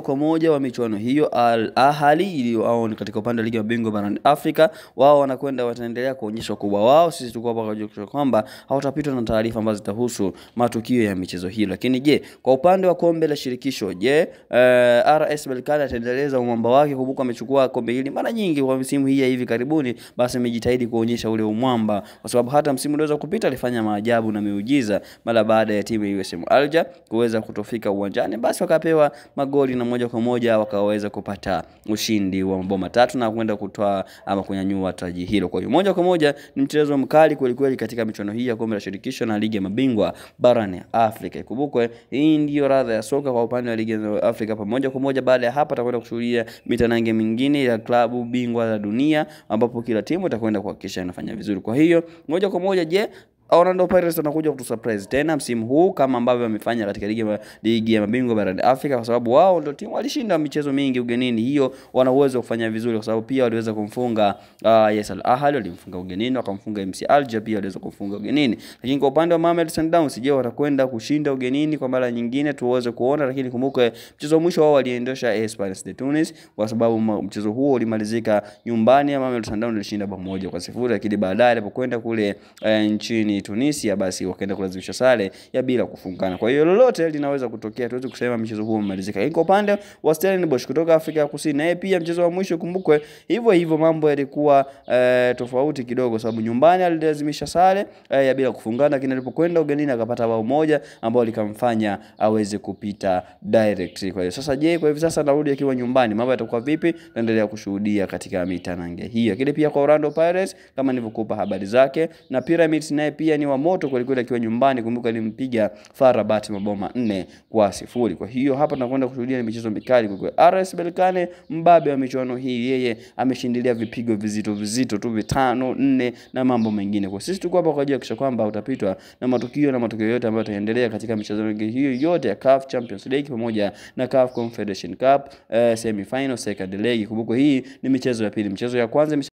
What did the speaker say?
kwa moja wa michuano hiyo Al Ahly iliyo katika upande wa ligi ya mabingwa barani Afrika, wao wataendelea kuonyesha ukubwa wao. Sisi tuko hapa kwa kwamba hawatapitwa na taarifa ambazo zitahusu matukio ya michezo hii. Lakini je, kwa upande wa kombe la shirikisho, je, RS Berkane ataendeleza umwamba wake? Kumbuka amechukua kombe hili mara nyingi kwa msimu hii ya hivi karibuni, basi amejitahidi kuonyesha ule umwamba, kwa sababu hata msimu ulioweza kupita alifanya maajabu na miujiza mara baada ya timu ya USM Alger kuweza kutofika uwanjani, basi wakapewa magoli na moja kwa moja wakaweza kupata ushindi wa mabao matatu na kwenda kutoa ama kunyanyua taji hilo. Kwa hiyo moja kwa moja ni mchezo mkali kweli katika michuano hii ya kombe la shirikisho na ligi ya mabingwa barani Afrika. Ikumbukwe hii ndio radha ya soka kwa upande wa ligi ya Afrika. Pamoja kwa moja baada ya hapa tutakwenda kushuhudia mitanange mingine ya klabu bingwa za dunia, ambapo kila timu itakwenda kuhakikisha inafanya vizuri. Kwa hiyo moja kwa moja, je, Orlando Pirates wanakuja kutusurprise tena msimu huu kama ambavyo wamefanya katika ligi ya mabingwa barani Afrika, kwa sababu wao ndio timu walishinda michezo mingi ugenini. Hiyo wana uwezo wa kufanya vizuri, kwa sababu pia waliweza kumfunga Al Ahly, walimfunga ugenini, wakamfunga MC Alger, pia waliweza kumfunga ugenini. Lakini kwa upande wa Mamelodi Sundowns, je, watakwenda kushinda ugenini kwa mara nyingine? Tuweze kuona. Lakini kumbuka mchezo wa mwisho wao waliendosha Esperance de Tunis, kwa sababu mchezo huo ulimalizika nyumbani ya Mamelodi Sundowns ilishinda 1-0, lakini baadaye alipokwenda kule nchini Tunisia, basi wakaenda kulazimisha sare ya bila kufungana. Kwa hiyo lolote linaweza kutokea, tuweze kusema mchezo huo umemalizika. Kwa upande wa Stellenbosch kutoka Afrika ya Kusini, naye pia mchezo wa mwisho kumbukwe hivyo mambo yalikuwa tofauti kidogo, sababu nyumbani alilazimisha sare ya bila kufungana, lakini alipokwenda ugenini akapata bao moja ambao likamfanya aweze kupita direct. Kwa hiyo sasa, je, kwa hivi sasa anarudi akiwa nyumbani, mambo yatakuwa vipi? Tuendelea kushuhudia katika mitanange hiyo. Lakini pia kwa Orlando Pirates, kama nilivyokupa habari zake, na Pyramids naye pia ni wa moto kweli akiwa nyumbani. Kumbuka alimpiga FAR Rabat mabao 4-0. Kwa hiyo hapa tunakwenda kushuhudia michezo mikali kwa RS Berkane, mbabe wa michuano hii. Yeye ameshindilia vipigo vizito tu 5-4 na mambo mengine. Kwa sisi tuko hapa kwa ajili ya kuhakikisha kwamba utapitwa na matukio yote ambayo yataendelea katika michezo hiyo yote ya CAF Champions League pamoja na CAF Confederation Cup semi final, second leg. Kumbuka hii ni michezo ya pili. Michezo ya kwanza